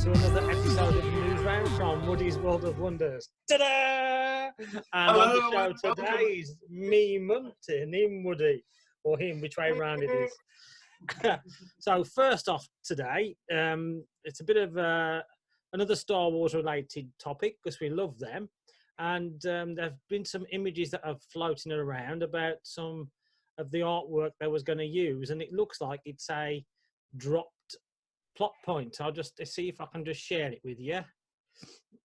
to another episode of Newsround from Woody's World of Wonders. Ta-da! And on the show today is me, Munt, and him, Woody. Or him, which way round it is. So first off today, it's a bit of another Star Wars related topic because we love them. And there have been some images that are floating around about some of the artwork they was going to use. And it looks like it's a dropped plot point. I'll just see if I can just share it with you.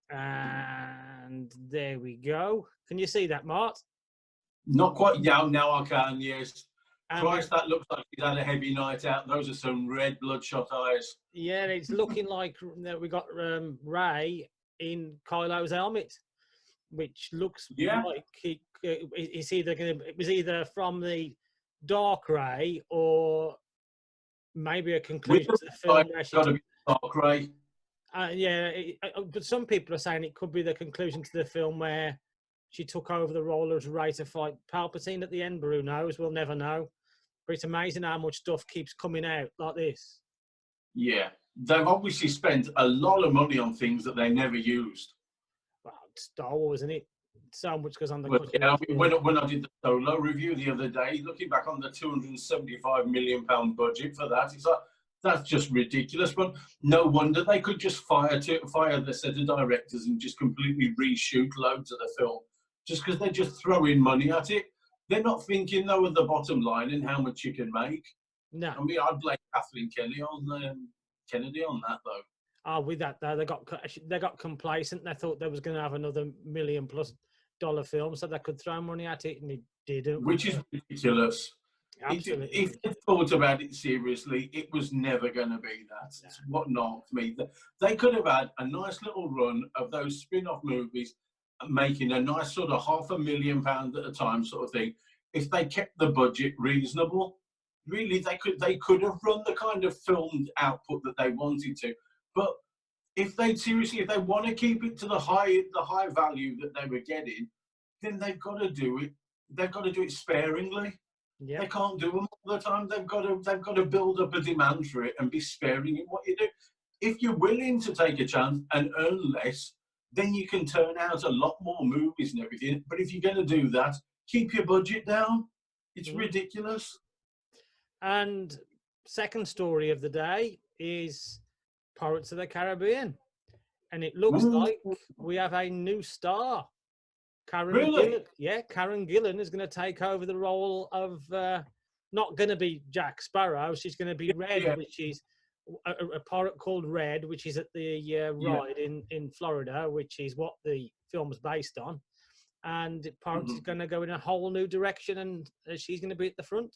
And there we go. Can you see that, Mart? Not quite. Yeah, now I can, yes. Christ, that looks like he's had a heavy night out. Those are some red bloodshot eyes. Yeah, it's looking like we got Ray in Kylo's helmet, which looks like it's either it was either from the Dark Ray or maybe a conclusion to the film. Got to be Dark Ray. But some people are saying it could be the conclusion to the film where she took over the role as Ray to fight Palpatine at the end. But who knows? We'll never know. But it's amazing how much stuff keeps coming out like this. Yeah, they've obviously spent a lot of money on things that they never used. Well, it's Star Wars, isn't it? So much goes on the. Well, yeah, I mean, when I did the Solo review the other day, looking back on the £275 million budget for that, it's like that's just ridiculous. But no wonder they could just fire the set of directors and just completely reshoot loads of the film, just because they're just throwing money at it. They're not thinking though of the bottom line and how much you can make. No, I mean, I'd blame Kathleen Kennedy on that though. Oh, with that though, they got complacent. They thought they was going to have another $1 million+ film, so they could throw money at it, and it didn't. Which is ridiculous. Absolutely. If they thought about it seriously, it was never going to be that. It's what knocked me. They could have had a nice little run of those spin-off movies, making a nice sort of £500,000 at a time sort of thing. If they kept the budget reasonable, really, they could have run the kind of filmed output that they wanted to. But if they want to keep it to the high value that they were getting, then they've got to do it. They've got to do it sparingly. Yeah. They can't do them all the time. They've got to build up a demand for it and be sparing in what you do. If you're willing to take a chance and earn less, then you can turn out a lot more movies and everything. But if you're going to do that, keep your budget down. It's ridiculous. And second story of the day is Pirates of the Caribbean. And it looks like we have a new star. Karen Gillan. Yeah, Karen Gillan is going to take over the role of, not going to be Jack Sparrow. She's going to be Red, which is a pirate called Red, which is at the ride in Florida, which is what the film's based on. And Pirates is going to go in a whole new direction, and she's going to be at the front.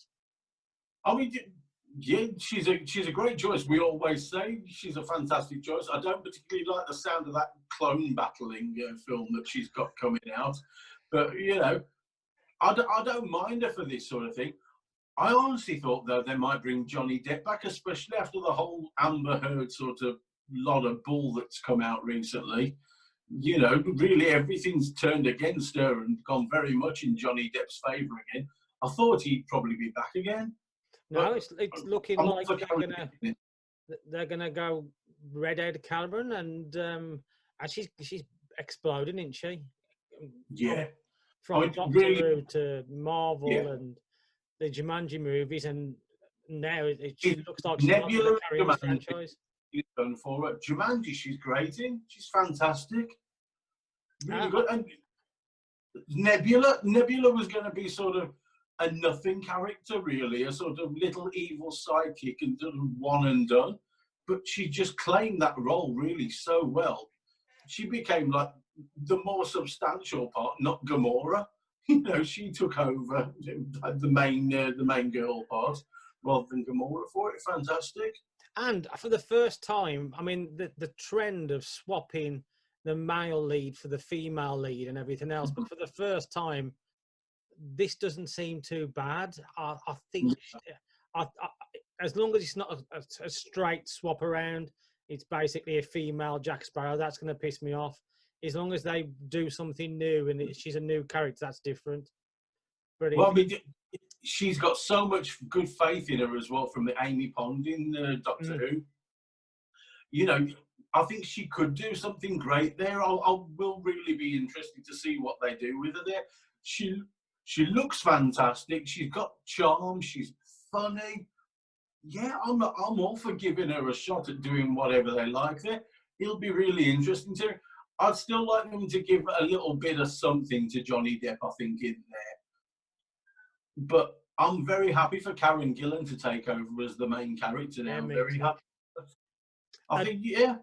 I mean, yeah, she's a great choice. We always say she's a fantastic choice. I don't particularly like the sound of that clone battling film that she's got coming out, but you know, I don't mind her for this sort of thing. I honestly thought though they might bring Johnny Depp back, especially after the whole Amber Heard sort of lot of bull that's come out recently. You know, really everything's turned against her and gone very much in Johnny Depp's favour again. I thought he'd probably be back again. No, it's looking like they're gonna go Red-Haired Caliban, and she's exploding, isn't she? Yeah. From Doctor Who to Marvel and the Jumanji movies, and now she looks like she's Nebula carrying the franchise. She's done for her. Jumanji, she's great in. She's fantastic. Really good. And Nebula was going to be sort of a nothing character, really, a sort of little evil sidekick and sort of one and done. But she just claimed that role really so well. She became like the more substantial part, not Gamora. You know, she took over the main girl part rather than Gamora for it. Fantastic. And for the first time, I mean, the trend of swapping the male lead for the female lead and everything else, but for the first time, this doesn't seem too bad. I think as long as it's not a straight swap around, it's basically a female Jack Sparrow, that's going to piss me off. As long as they do something new and she's a new character, that's different. But well, I mean, she's got so much good faith in her as well from the Amy Pond in Doctor Who. You know, I think she could do something great there. I will really be interested to see what they do with her there. She looks fantastic. She's got charm. She's funny. Yeah, I'm all for giving her a shot at doing whatever they like there. It'll be really interesting to her. I'd still like them to give a little bit of something to Johnny Depp, I think, in there. But I'm very happy for Karen Gillan to take over as the main character now. I'm very happy. I think, yeah,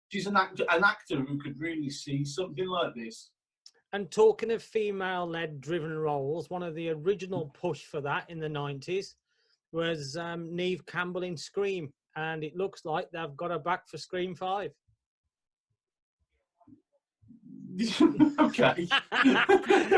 she's an actor who could really see something like this. And talking of female-led driven roles, one of the original push for that in the 90s was Neve Campbell in Scream. And it looks like they've got her back for Scream 5. Okay.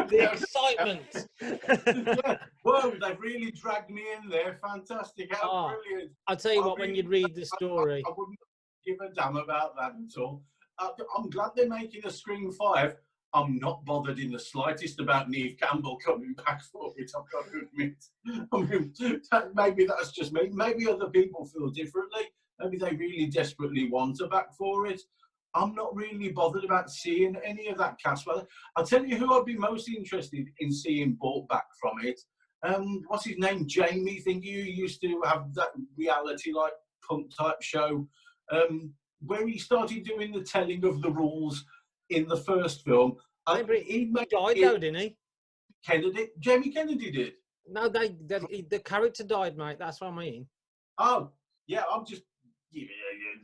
The excitement. Yeah. Whoa, they've really dragged me in there. Fantastic. How brilliant. I'll tell you what, when you read the story. I wouldn't give a damn about that at all. I'm glad they're making a Scream 5. I'm not bothered in the slightest about Neve Campbell coming back for it, I've got to admit. I mean, maybe that's just me. Maybe other people feel differently. Maybe they really desperately want her back for it. I'm not really bothered about seeing any of that cast. But I'll tell you who I'd be most interested in seeing brought back from it. What's his name? Jamie, think you used to have that reality like punk type show where he started doing the telling of the rules in the first film. He died though, didn't he? Kennedy, Jamie Kennedy did. No, the character died, mate. That's what I mean. Oh, yeah, I'm just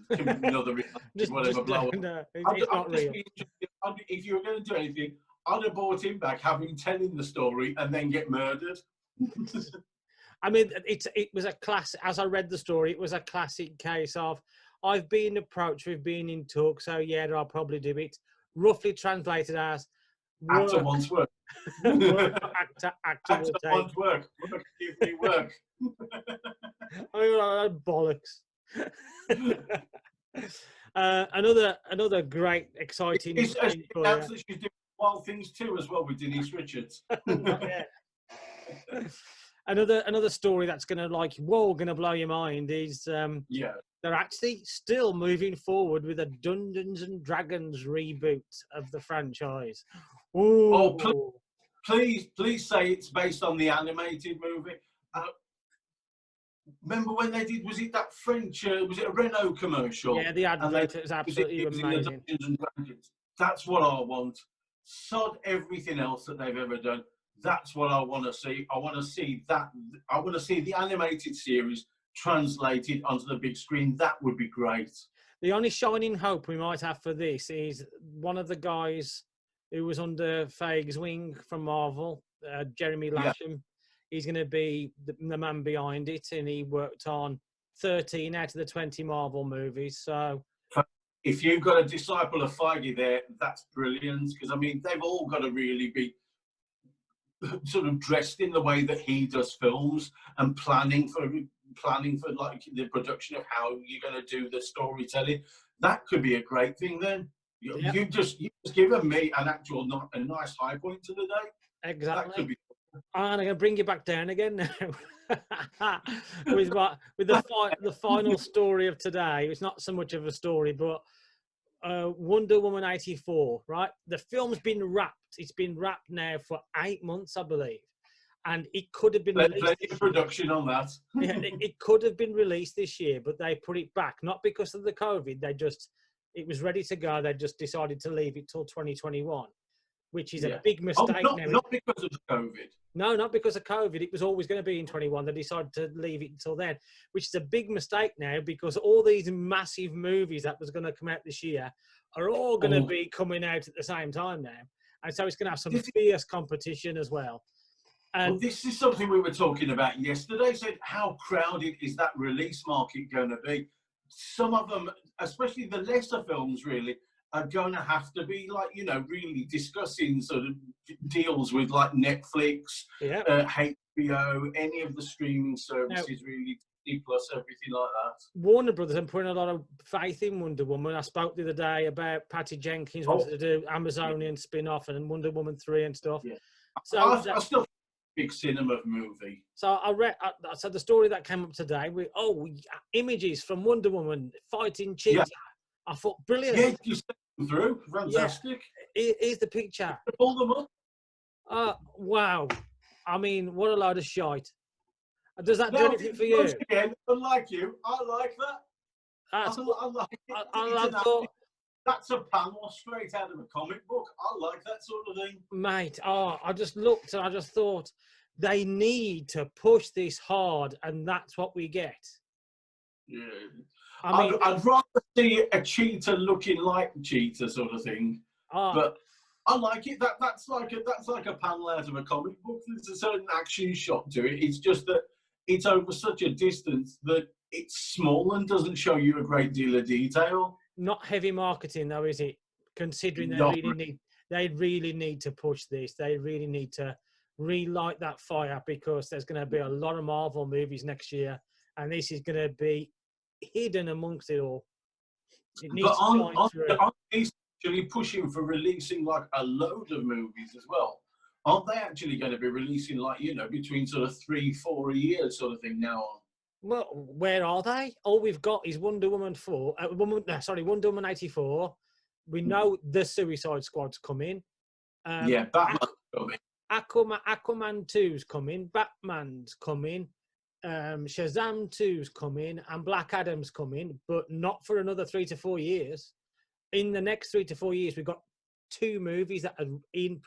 another whatever blow. It's not real. If you were going to do anything, I'd have brought him back, have him telling the story, and then get murdered. I mean, it was a class. As I read the story, it was a classic case of I've been approached, we've been in talk, so yeah, I'll probably do it. Roughly translated as actor wants work. actor will take. Wants work. Give me work. Bollocks. Another great, exciting. She's doing Wild Things too, as well with Denise Richards. Another story that's gonna gonna blow your mind is they're actually still moving forward with a Dungeons and Dragons reboot of the franchise. Ooh. Oh, please say it's based on the animated movie. Remember when they did? Was it that French? Was it a Renault commercial? Yeah, the advert was absolutely amazing. That's what I want. Sod everything else that they've ever done. That's what I want to see. I want to see that. I want to see the animated series translated onto the big screen. That would be great. The only shining hope we might have for this is one of the guys who was under Feige's wing from Marvel, Jeremy Lasham. Yeah. He's going to be the man behind it, and he worked on 13 out of the 20 Marvel movies. So, if you've got a disciple of Feige there, that's brilliant. Because I mean, they've all got to really be sort of dressed in the way that he does films and planning for like the production of how you're going to do the storytelling. That could be a great thing. Then you just given me a nice high point to the day. Exactly. That could be. And I'm going to bring you back down again now with the final story of today. It's not so much of a story, but Wonder Woman 84, right? The film's been wrapped. It's been wrapped now for 8 months, I believe. And it could have been released. Plenty of production on that. Yeah, it could have been released this year, but they put it back. Not because of the COVID. It was ready to go. They just decided to leave it till 2021. Which is a big mistake now. Not because of COVID. No, not because of COVID. It was always going to be in 21. They decided to leave it until then, which is a big mistake now because all these massive movies that was going to come out this year are all going to be coming out at the same time now. And so it's going to have some fierce competition as well. And this is something we were talking about yesterday. Said how crowded is that release market going to be? Some of them, especially the lesser films, really, are going to have to be really discussing sort of deals with like Netflix, HBO, any of the streaming services, really, D+, everything like that. Warner Brothers are putting a lot of faith in Wonder Woman. I spoke the other day about Patty Jenkins wanted to do Amazonian spin-off and Wonder Woman 3 and stuff. Yeah. So I still think big cinema movie. So I read. So the story that came up today, images from Wonder Woman fighting Cheetah. I thought, brilliant. Yeah, you sent them through. Fantastic. Yeah. Here's the picture. Pull them up. Wow. I mean, what a load of shite. Does that do Now, anything for you? once again, unlike you, I like that. That's, I like it. I thought, That's a panel straight out of a comic book. I like that sort of thing. mate, I just looked and I just thought they need to push this hard, and that's what we get. Yeah. I mean, I'd rather see a cheetah looking like Cheetah sort of thing, but I like it. That's like a panel out of a comic book. There's a certain action shot to it. It's just that it's over such a distance that it's small and doesn't show you a great deal of detail. not heavy marketing though, is it? Considering they really need to push this. They really need to relight that fire, because there's going to be a lot of Marvel movies next year, and this is going to be hidden amongst it all. It needs to shine through. Aren't they actually pushing for releasing like a load of movies as well? Aren't they actually going to be releasing like, you know, between sort of 3-4 a year sort of thing now on? Well, where are they? All we've got is Wonder Woman 84. We know the Suicide Squad's coming. Yeah, Batman's coming. Aquaman 2's coming. Batman's coming. Shazam 2's coming. And Black Adam's coming, but not for another 3 to 4 years. In the next 3 to 4 years, we've got 2 movies that are in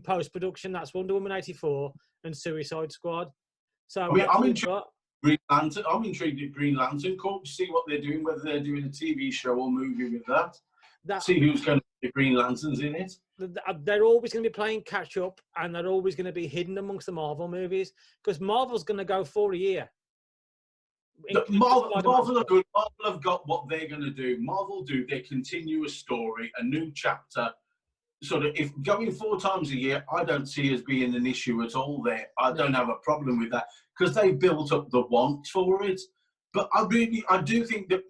post-production. That's Wonder Woman 84 and Suicide Squad. So I'm intrigued. Green Lantern. I'm intrigued at Green Lantern Corps to see what they're doing, whether they're doing a TV show or movie with that. See who's going to be the Green Lanterns in it. They're always going to be playing catch up, and they're always going to be hidden amongst the Marvel movies, because Marvel's going to go 4 a year. Marvel are good. Marvel have got what they're going to do. Marvel do their continuous story, a new chapter. Sort of, if going 4 times a year, I don't see as being an issue at all there. I don't have a problem with that, because they built up the want for it. But I do think that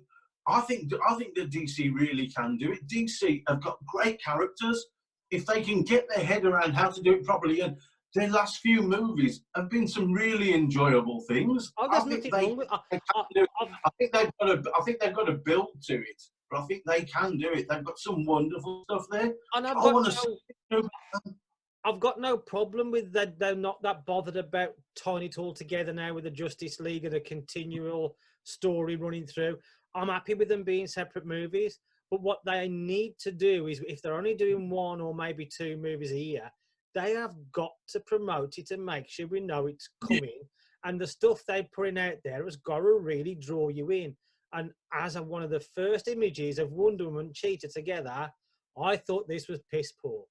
I think that DC really can do it. DC have got great characters. If they can get their head around how to do it properly, and their last few movies have been some really enjoyable things. I think they've got to build to it. But I think they can do it. They've got some wonderful stuff there. And I've got no problem with that. They're not that bothered about tying it all together now with the Justice League and a continual story running through. I'm happy with them being separate movies. But what they need to do is, if they're only doing 1 or maybe 2 movies a year, they have got to promote it and make sure we know it's coming. And the stuff they're putting out there has got to really draw you in. And as one of the first images of Wonder Woman and Cheetah together, I thought this was piss poor.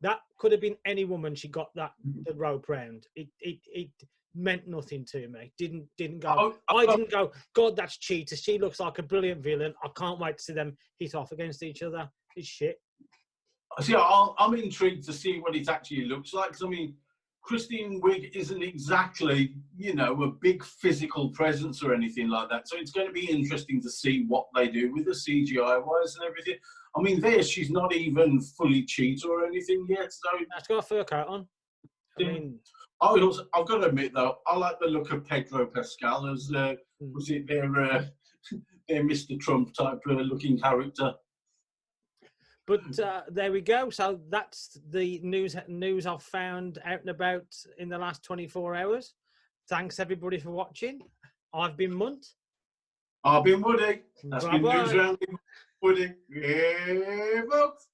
That could have been any woman she got the rope round. It meant nothing to me. Didn't go. I didn't go, God, that's Cheetah. She looks like a brilliant villain. I can't wait to see them hit off against each other. It's shit. See, I'm intrigued to see what it actually looks like. 'Cause, I mean, Christine Wiig isn't exactly, you know, a big physical presence or anything like that. So it's going to be interesting to see what they do with the CGI-wise and everything. I mean, she's not even fully Cheetah or anything yet. So that's got a fur coat on. I mean, I've got to admit though, I like the look of Pedro Pascal as was it their Mr. Trump type looking character. But there we go. So that's the news I've found out and about in the last 24 hours. Thanks everybody for watching. I've been Munt. I've been Woody. That's Bye-bye. been Newsround. Woody. Yeah, folks.